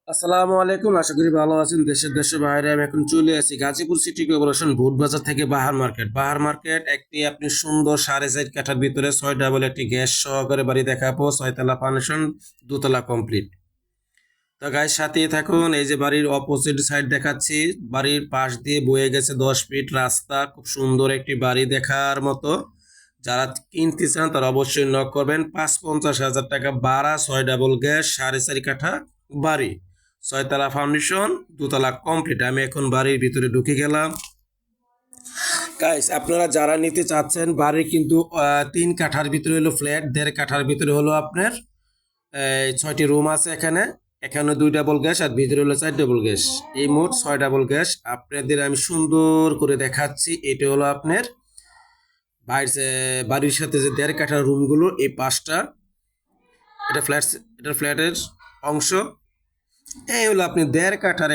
আসসালামু আলাইকুম, আশা করি ভালো আছেন। দেশের বাইরে আমি এখন চলে আসি গাজীপুর সিটি কর্পোরেশন ভূত বাজার থেকে বাহার মার্কেট একটি আপনি সুন্দর 4.5 কাঠার ভিতরে 6 ডাবল একটি গ্যাস সহকারে বাড়ি দেখাবো। 6 তলা ফাউন্ডেশন, 2 তলা কমপ্লিট। তো গাইস সাথেই থাকুন। এই যে বাড়ির অপোজিট সাইড দেখাচ্ছি, বাড়ির পাশ দিয়ে বয়ে গেছে 10 ফিট রাস্তা। খুব সুন্দর একটি বাড়ি দেখার মতো। যারা কিনতে চান তারা অবশ্যই নক করবেন। ৫-৫০ হাজার টাকা ভাড়া, 6 ডাবল গ্যাস, 4.5 কাঠা বাড়ি, 6 তলা ফাউন্ডেশন, 2 তলা কমপ্লিট। আমি এখন বাড়ির ভিতরে ঢুকে গেলাম। গাইস আপনারা যারা নিতে চাচ্ছেন বাড়ি কিন্তু 3 কাঠার ভিতরে হলো ফ্ল্যাট, 1.5 কাঠার ভিতরে হলো আপনার 6টি রুম আছে। এখানে এখানে 2 ডাবল গ্যাস আর ভিতরে হলো 4 ডাবল গ্যাস, এই মোট 6 ডাবল গ্যাস আপনাদের আমি সুন্দর করে দেখাচ্ছি। এটা হলো আপনার বাড়ির সাথে যে 1.5 কাঠার রুমগুলো, এই 5টা, এটা ফ্ল্যাটের অংশ। এই হলো আপনি 1.5 কাঠার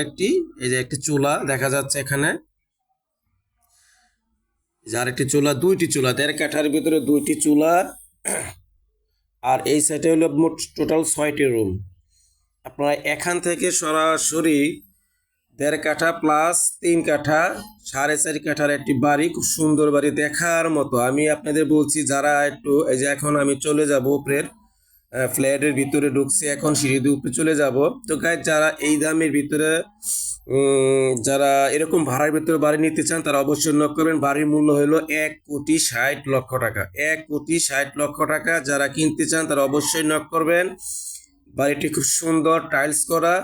এই যে একটি চুলা দেখা যাচ্ছে এখানে, যার একটি চুলা, 2টি চুলা, 1.5 কাঠার ভিতরে 2টি চুলা। আর এই সাইডে হলো মোট টোটাল 6টি রুম। আপনারা এখান থেকে সরাসরি 1.5 কাঠা প্লাস 3 কাঠা, 4.5 কাঠার একটি বাড়ি, খুব সুন্দর বাড়ি দেখার মতো। আমি আপনাদের বলছি যারা একটু, এই যে এখন আমি চলে যাব উপরের ফ্ল্যাটের ভিতরে ঢুকছি, এখন সিঁড়ি দিয়ে উপরে চলে যাব। তো গাইজ যারা এই দামের ভিতরে যারা এরকম ভাড়ার ভিতরে বাড়ি নিতে চান তারা অবশ্যই নক করবেন। বাড়ির মূল্য হলো 1,60,00,000 টাকা, 1,60,00,000 টাকা। যারা কিনতে চান তারা অবশ্যই নক করবেন। বাড়িটি খুব সুন্দর টাইলস করা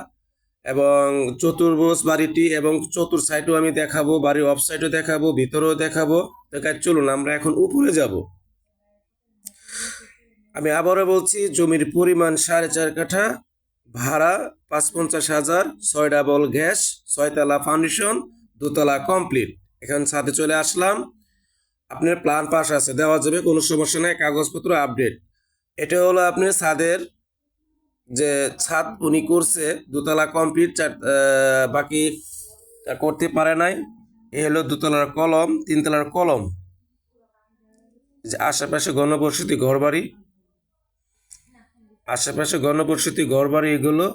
এবং চতুর্ভুজ বাড়িটি, এবং চতুর সাইডও আমি দেখাবো, বাড়ির অফ সাইডও দেখাবো, ভিতরেও দেখাবো। তো গাইজ চলুন আমরা এখন উপরে যাব। আমি আবারও বলছি, জমির পরিমাণ 4.5 কাঠা, ভাড়া ৫-৫০ হাজার, 6 ডাবল গ্যাস, 6 তলা ফাউন্ডেশন, 2 তলা কমপ্লিট। এখন ছাদে চলে আসলাম। আপনার প্ল্যান পাস আছে, দেওয়া যাবে, কোনো সমস্যা নেই, কাগজপত্র আপডেট। এটা হলো আপনার ছাদের যে ছাদ উনি করছে, 2 তলা কমপ্লিট, বাকি করতে পারে নাই। এ হলো 2 তলার কলম, 3 তলার কলম। যে আশেপাশে ঘনবসতি ঘরবাড়ি, ঘরবাড়ি এগুলো।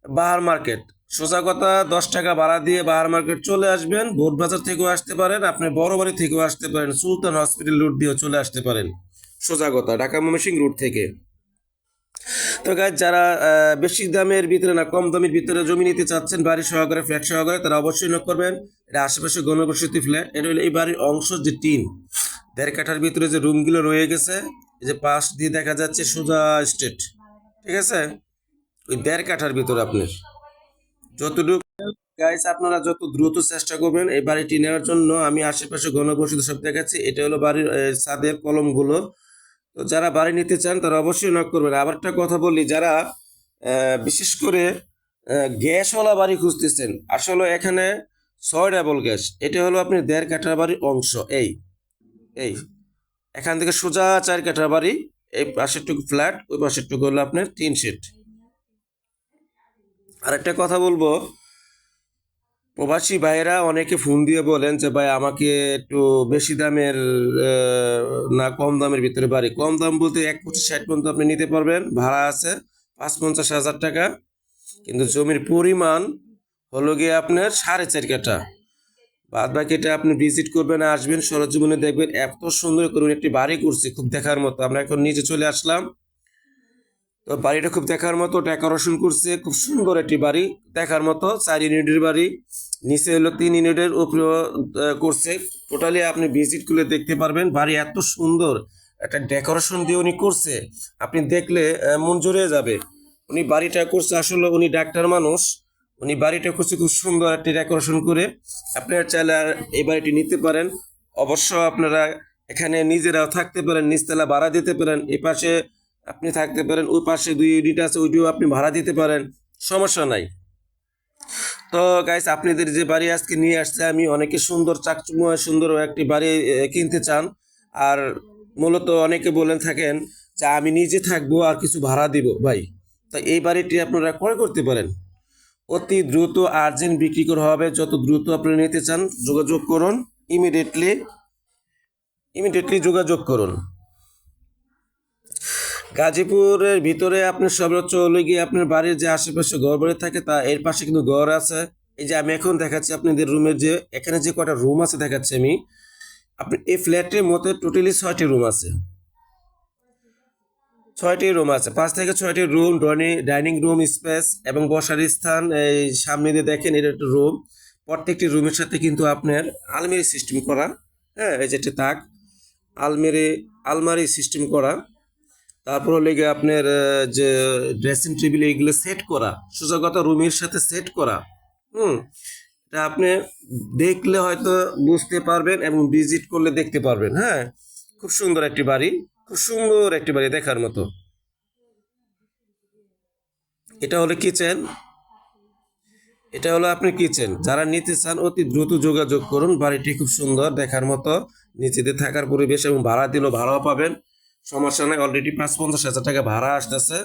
বাহার মার্কেট, সোজা কথা 10 টাকা ভাড়া দিয়ে বাহার মার্কেট চলে আসবেন। ভোট বাজার থেকেও আসতে পারেন, আপনি বড় বাড়ি থেকেও আসতে পারেন, সুলতান হসপিটাল রুট দিয়েও চলে আসতে পারেন, সোজা কথা ঢাকা ময়মনসিংহ রুট থেকে। তো গাইজ যারা বেশি দামের ভিতরে না, কম দামের ভিতরে জমি নিতে চাচ্ছেন বাড়ি সহকারে, ফ্ল্যাট সহকারে, তারা অবশ্যই নক করবেন। এটা আশেপাশে ঘনবসতি ফ্ল্যাট। এটা হলো এই বাড়ির অংশ, যে টিন 1.5 কাঠার ভিতরে যে রুমগুলো রয়ে গেছে, এই যে পাশ দিয়ে দেখা যাচ্ছে সোজা স্ট্রেট, ঠিক আছে, ওই 1.5 কাঠার ভিতরে আপনার যতটুকু। গাইস আপনারা যত দ্রুত চেষ্টা করবেন এই বাড়িটি নেওয়ার জন্য। আমি আশেপাশে ঘনবসতি সব দেখাচ্ছি। এটা হলো বাড়ির ছাদের কলমগুলো। তো যারা বাড়ি নিতে চান তারা অবশ্যই নক করবেন। আবার একটা কথা বলি, যারা বিশেষ করে গ্যাসওয়ালা বাড়ি খুঁজতেছেন, আসলে এখানে 6 ডাবল গ্যাস, এটা হলো আপনি 1.5 কাঠার বাড়ির অংশ। এই এই এখান থেকে সোজা 4 কাঠার বাড়ি, এই পাশেরটুকু ফ্ল্যাট, ওই পাশেরটুকু হলো আপনার 3 শেড। আর একটা কথা বলবো, প্রবাসী ভাইয়েরা অনেকে ফোন দিয়ে বলেন যে ভাই আমাকে একটু বেশি দামের না কম দামের ভিতরে বাড়ি। কম দাম বলতে 1,60,00,000 পর্যন্ত আপনি নিতে পারবেন, ভাড়া আছে ৫-৫০ হাজার টাকা। কিন্তু জমির পরিমাণ হলো গিয়ে আপনার 4.5 কাঠা। বাদ বাকিটা আপনি ভিজিট করবেন, আসবেন, সরজীবনে দেখবেন এত সুন্দর করে একটি বাড়ি করছে, খুব দেখার মতো। আমরা এখন নিচে চলে আসলাম। তো বাড়িটা খুব দেখার মতো, ডেকোরেশন করছে, খুব সুন্দর একটি বাড়ি দেখার মতো। 4 ইউনিটের বাড়ি, নিচে হলো 3 ইউনিটের উপরে করছে। টোটালি আপনি ভিজিট করলে দেখতে পারবেন বাড়ি এত সুন্দর একটা ডেকোরেশন দিয়ে উনি করছে, আপনি দেখলে মন জুড়ে যাবে। উনি বাড়িটা করছে, আসলে উনি ডাক্তার মানুষ, উনি বাড়িটা করছে খুব সুন্দর একটি ডেকোরেশন করে। আপনারা চাইলে এই বাড়িটি নিতে পারেন। অবশ্য আপনারা এখানে নিজেরাও থাকতে পারেন, নিচতলা ভাড়া দিতে পারেন, এই পাশে আপনি থাকতে পারেন, ওই পাশে 2 ইউনিট আছে, ওইটিও আপনি ভাড়া দিতে পারেন, সমস্যা নাই। তো গাইস আপনাদের যে বাড়ি আজকে নিয়ে আসছে, আমি অনেকে সুন্দর চাকচুময় সুন্দর একটি বাড়ি কিনতে চান, আর মূলত অনেকে বলেন থাকেন যে আমি নিজে থাকবো আর কিছু ভাড়া দিব ভাই। তো এই বাড়িটি আপনারা ক্রয় করতে পারেন, অতি দ্রুত আর্জেন্ট বিক্রি করা হবে। যত দ্রুত আপনারা নিতে চান যোগাযোগ করুন, ইমিডিয়েটলি যোগাযোগ করুন। গাজীপুরের ভিতরে আপনার সর্বোচ্চ হলে গিয়ে আপনার বাড়ির যে আশেপাশে ঘর বাড়ি থাকে তা এর পাশে কিন্তু ঘর আছে। এই যে আমি এখন দেখাচ্ছি আপনাদের রুমের যে এখানে যে কটা রুম আছে দেখাচ্ছি আমি। আপনি এই ফ্ল্যাটের মধ্যে টোটালি 6টি রুম আছে। 6টি রুম আছে, 5 থেকে 6টি রুম, ডাইনিং রুম স্পেস এবং বসার স্থান। এই সামনে দিয়ে দেখেন এটা একটা রুম। প্রত্যেকটি রুমের সাথে কিন্তু আপনার আলমারি সিস্টেম করা। হ্যাঁ, এই যে একটা তাক, আলমারি আলমারি সিস্টেম করা। তারপর হলে গিয়ে আপনার যে ড্রেসিং টেবিল এইগুলো সেট করা, সোজা কথা রুমের সাথে সেট করা। হুম, এটা আপনি দেখলে হয়তো বুঝতে পারবেন এবং ভিজিট করলে দেখতে পারবেন। হ্যাঁ, খুব সুন্দর একটি বাড়ি, খুব সুন্দর একটি বাড়ি দেখার মতো। এটা হলো কিচেন, এটা হলো আপনার কিচেন। যারা নিতে চান অতি দ্রুত যোগাযোগ করুন। বাড়িটি খুব সুন্দর দেখার মতো, নিজেদের থাকার পরিবেশ এবং ভাড়া দিলেও ভাড়াও পাবেন, সমস্যা নেই। অলরেডি ৫-৫০ হাজার টাকা ভাড়া আসতেছে।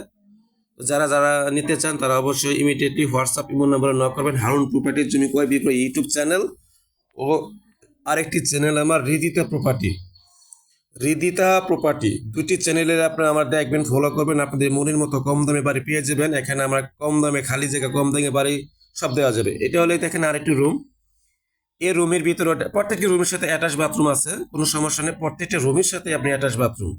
যারা যারা নিতে চান তারা অবশ্যই ইমিডিয়েটলি হোয়াটসঅ্যাপ ইমো নম্বরে নক করবেন। হারুন প্রপার্টির জমি ক্রয় বিক্রয় ইউটিউব চ্যানেল ও আরেকটি চ্যানেল আমার হৃদিতা প্রপার্টি, দুটি চ্যানেলের আপনারা আমার দেখবেন, ফলো করবেন। আপনাদের মনের মতো কম দামে বাড়ি পেয়ে যাবেন। এখানে আমরা কম দামে খালি জায়গা, কম দামে বাড়ি সব দেওয়া যাবে। এটা হলে দেখেন আরেকটি রুম। এই রুমের ভিতরে প্রত্যেকটি রুমের সাথে অ্যাটাচ বাথরুম আছে, কোনো সমস্যা নেই। প্রত্যেকটা রুমের সাথে আপনি অ্যাটাচ বাথরুম।